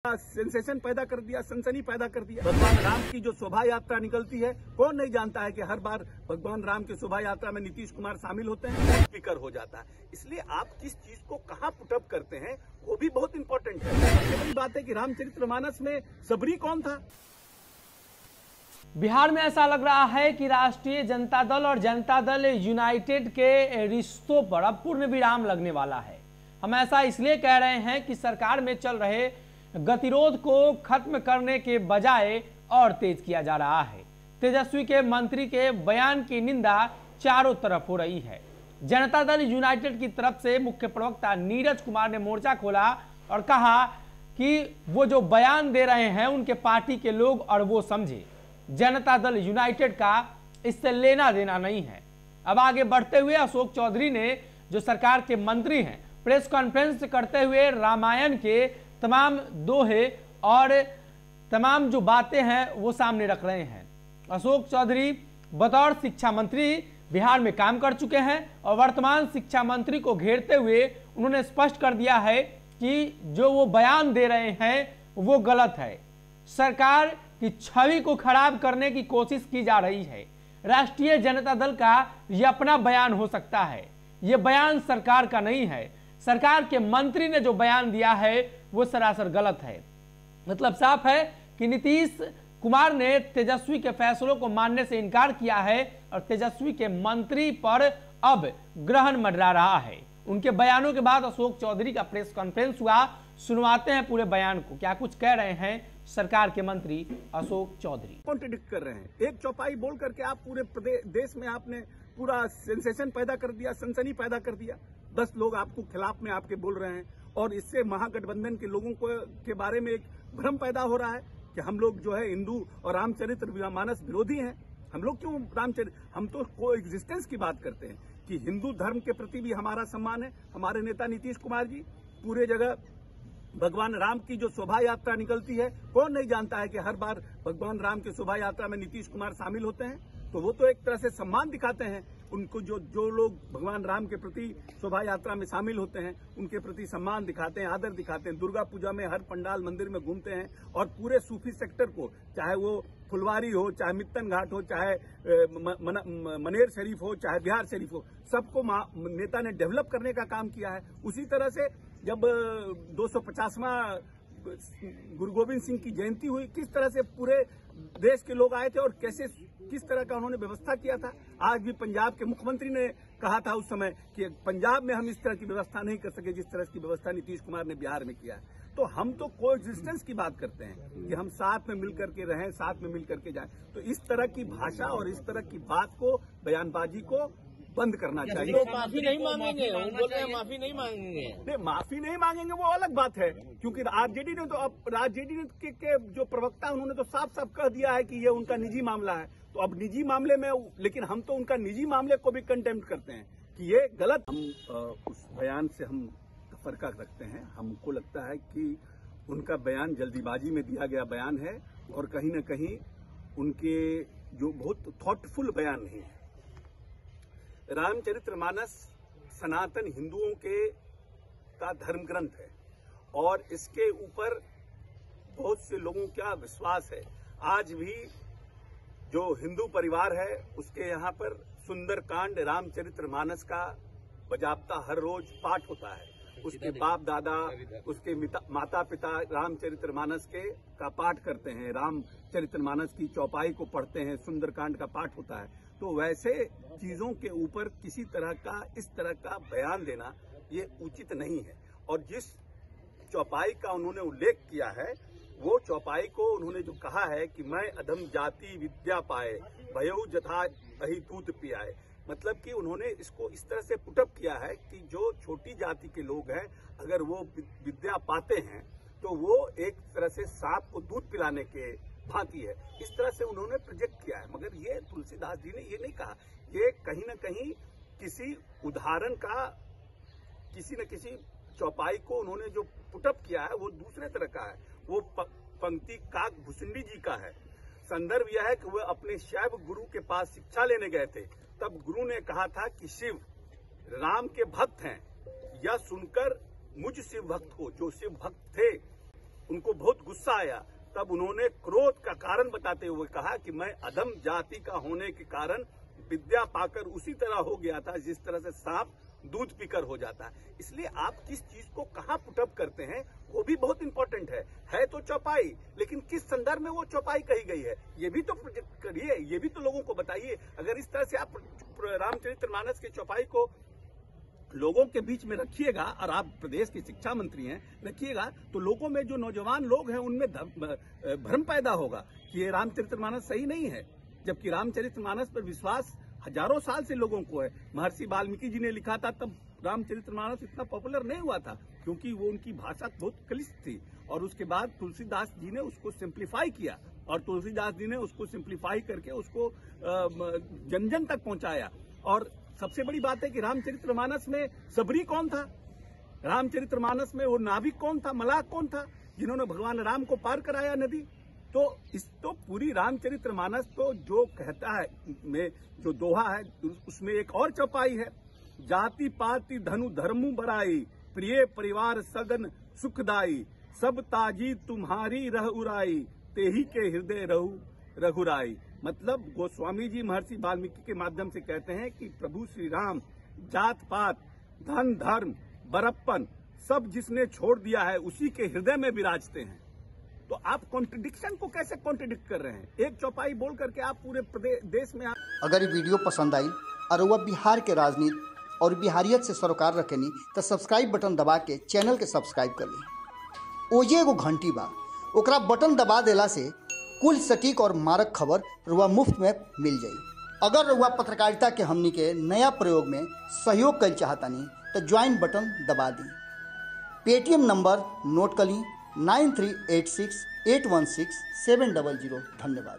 Sensation पैदा कर दिया, सनसनी पैदा कर दिया। भगवान राम की जो शोभा यात्रा निकलती है, कौन नहीं जानता है कि हर बार भगवान राम की शोभा यात्रा में नीतीश कुमार शामिल होते हैं, स्पीकर हो जाता है। इसलिए आप किस चीज को कहाँ पुटअप करते हैं वो भी बहुत इंपॉर्टेंट है। सबसे बड़ी बात है कि रामचरितमानस में सबरी कौन था। बिहार में ऐसा लग रहा है कि राष्ट्रीय जनता दल और जनता दल यूनाइटेड के रिश्तों पर अब पूर्ण विराम लगने वाला है। हम ऐसा इसलिए कह रहे हैं कि सरकार में चल रहे गतिरोध को खत्म करने के बजाय और तेज किया जा रहा है। तेजस्वी के मंत्री के बयान की निंदा चारों तरफ हो रही है। जनता दल यूनाइटेड की तरफ से मुख्य प्रवक्ता नीरज कुमार ने मोर्चा खोला और कहा कि वो जो बयान दे रहे हैं उनके पार्टी के लोग और वो समझे, जनता दल यूनाइटेड का इससे लेना देना नहीं है। अब आगे बढ़ते हुए अशोक चौधरी ने, जो सरकार के मंत्री हैं, प्रेस कॉन्फ्रेंस करते हुए रामायण के तमाम दोहे और तमाम जो बातें हैं वो सामने रख रहे हैं। अशोक चौधरी बतौर शिक्षा मंत्री बिहार में काम कर चुके हैं और वर्तमान शिक्षा मंत्री को घेरते हुए उन्होंने स्पष्ट कर दिया है कि जो वो बयान दे रहे हैं वो गलत है। सरकार की छवि को खराब करने की कोशिश की जा रही है। राष्ट्रीय जनता दल का ये अपना बयान हो सकता है, ये बयान सरकार का नहीं है। सरकार के मंत्री ने जो बयान दिया है वो सरासर गलत है। मतलब साफ है कि नीतीश कुमार ने तेजस्वी के फैसलों को मानने से इनकार किया है और तेजस्वी के मंत्री पर अब ग्रहण मंडरा रहा है। उनके बयानों के बाद अशोक चौधरी का प्रेस कॉन्फ्रेंस हुआ। सुनवाते हैं पूरे बयान को, क्या कुछ कह रहे हैं सरकार के मंत्री अशोक चौधरी। कॉन्ट्रडिक्ट कर रहे हैं। एक चौपाई बोल करके आप पूरे देश में आपने पूरा सेंसेशन पैदा कर दिया, सनसनी पैदा कर दिया। 10 लोग आपको खिलाफ में आपके बोल रहे हैं और इससे महागठबंधन के लोगों को के बारे में एक भ्रम पैदा हो रहा है कि हम लोग जो है हिंदू और रामचरितमानस विरोधी हैं। हम लोग क्यों हम तो को एग्जिस्टेंस की बात करते हैं कि हिंदू धर्म के प्रति भी हमारा सम्मान है। हमारे नेता नीतीश कुमार जी पूरे जगह भगवान राम की जो शोभा यात्रा निकलती है, कौन नहीं जानता है कि हर बार भगवान राम की शोभा यात्रा में नीतीश कुमार शामिल होते हैं। तो वो तो एक तरह से सम्मान दिखाते हैं उनको। जो लोग भगवान राम के प्रति शोभा यात्रा में शामिल होते हैं उनके प्रति सम्मान दिखाते हैं, आदर दिखाते हैं। दुर्गा पूजा में हर पंडाल मंदिर में घूमते हैं और पूरे सूफी सेक्टर को, चाहे वो फुलवारी हो, चाहे मित्तन घाट हो, चाहे मनेर शरीफ हो, चाहे बिहार शरीफ हो, सबको नेता ने डेवलप करने का काम किया है। उसी तरह से जब 250वां गुरु गोविंद सिंह की जयंती हुई, किस तरह से पूरे देश के लोग आए थे और किस तरह का उन्होंने व्यवस्था किया था। आज भी पंजाब के मुख्यमंत्री ने कहा था उस समय कि पंजाब में हम इस तरह की व्यवस्था नहीं कर सके जिस तरह की व्यवस्था नीतीश कुमार ने बिहार में किया है। तो हम तो कोएग्जिस्टेंस की बात करते हैं कि हम साथ में मिलकर के रहें, साथ में मिलकर के जाएं। तो इस तरह की भाषा और इस तरह की बात को, बयानबाजी को बंद करना चाहिए। तो माफी नहीं मांगेंगे, हम बोल रहे हैं माफी नहीं मांगेंगे। नहीं, माफी नहीं मांगेंगे वो अलग बात है, क्योंकि आरजेडी ने तो अब आरजेडी के जो प्रवक्ता उन्होंने तो साफ साफ कह दिया है कि ये उनका निजी मामला है। तो अब निजी मामले में, लेकिन हम तो उनका निजी मामले को भी कंटेम्प्ट करते हैं कि ये गलत। हम उस बयान से हम फर्क रखते हैं। हमको लगता है कि उनका बयान जल्दीबाजी में दिया गया बयान है और कहीं न कहीं उनके जो बहुत थॉटफुल बयान नहीं है। रामचरितमानस सनातन हिंदुओं का धर्म ग्रंथ है और इसके ऊपर बहुत से लोगों का विश्वास है। आज भी जो हिंदू परिवार है उसके यहाँ पर सुंदरकांड रामचरितमानस का बजाबता हर रोज पाठ होता है। उसके बाप दादा, उसके माता पिता रामचरितमानस का पाठ करते हैं, रामचरितमानस की चौपाई को पढ़ते हैं, सुंदरकांड का पाठ होता है। तो वैसे चीजों के ऊपर किसी तरह का इस तरह का बयान देना ये उचित नहीं है। और जिस चौपाई का उन्होंने उल्लेख किया है, वो चौपाई को उन्होंने जो कहा है कि मैं अधम जाति विद्या पाए, भयउ जथा अहि दूध पियाए, मतलब कि उन्होंने इसको इस तरह से पुटअप किया है कि जो छोटी जाति के लोग हैं अगर वो विद्या पाते हैं तो वो एक तरह से सांप को दूध पिलाने के भांति है। इस तरह से उन्होंने प्रोजेक्ट किया है। मगर ये तुलसीदास जी ने ये नहीं कहा। ये कहीं न कहीं किसी उदाहरण का, किसी न किसी चौपाई को उन्होंने जो पुटअप किया है वो दूसरे तरह का है। वो पंक्ति काक भुसुंडी जी का है। संदर्भ यह है कि वह अपने शैव गुरु के पास शिक्षा लेने गए थे। तब गुरु ने कहा था कि शिव राम के भक्त हैं, यह सुनकर मुझ शिव भक्त हो। जो शिव भक्त थे उनको बहुत गुस्सा आया, तब उन्होंने क्रोध का कारण बताते हुए कहा कि मैं अधम जाति का होने के कारण विद्या पाकर उसी तरह हो गया था जिस तरह से सांप दूध पीकर हो जाता है। इसलिए आप किस चीज को कहाँ पुटअप करते हैं वो भी बहुत इंपॉर्टेंट है तो चौपाई, लेकिन किस संदर्भ में वो चौपाई कही गई है ये भी तो प्रोजेक्ट करिए, ये भी तो लोगों को बताइए। अगर इस तरह से आप रामचरितमानस की चौपाई को लोगों के बीच में रखिएगा, और आप प्रदेश के शिक्षा मंत्री हैं, रखिएगा, तो लोगों में जो नौजवान लोग हैं उनमें भ्रम पैदा होगा कि ये रामचरितमानस सही नहीं है, जबकि रामचरितमानस पर विश्वास हजारों साल से लोगों को है। महर्षि वाल्मीकि जी ने लिखा था तब रामचरितमानस इतना पॉपुलर नहीं हुआ था क्योंकि वो उनकी भाषा बहुत क्लिष्ट थी, और उसके बाद तुलसीदास जी ने उसको सिंप्लीफाई किया, और तुलसीदास जी ने उसको सिंप्लीफाई करके उसको जन जन तक पहुंचाया। और सबसे बड़ी बात है कि रामचरितमानस में सबरी कौन था, रामचरितमानस में वो नाविक कौन था, मलाह कौन था जिन्होंने भगवान राम को पार कराया नदी। तो पूरी रामचरितमानस तो जो कहता है में जो दोहा है उसमें एक और चौपाई है, जाति पाति धनु धर्मु बराई, प्रिय परिवार सगन सुखदाई, सब ताजी तुम्हारी रह उराई, तेही के हृदय रहु रघुराई। मतलब गोस्वामी जी महर्षि वाल्मीकि के माध्यम से कहते हैं कि प्रभु श्री राम जात पात धन धर्म बड़प्पन सब जिसने छोड़ दिया है उसी के हृदय में विराजते हैं। तो आप कॉन्ट्रडिक्शन को कैसे कॉन्ट्रडिक्ट कर रहे हैं? एक चौपाई बोल करके आप पूरे देश में अगर ये वीडियो पसंद आई और वह बिहार के राजनीति और बिहारियत से सरोकार रखेनी तो सब्सक्राइब बटन दबा के चैनल के सब्सक्राइब कर ली। ओजे एगो घंटी बा, ओकरा बटन दबा देला से कुल सटीक और मारक खबर रुआ मुफ्त में मिल जाई। अगर रुआ पत्रकारिता के हमनी के नया प्रयोग में सहयोग कर चाहतानी तो ज्वाइन बटन दबा दी। पेटीएम नंबर नोट कर ली 9386816700। धन्यवाद।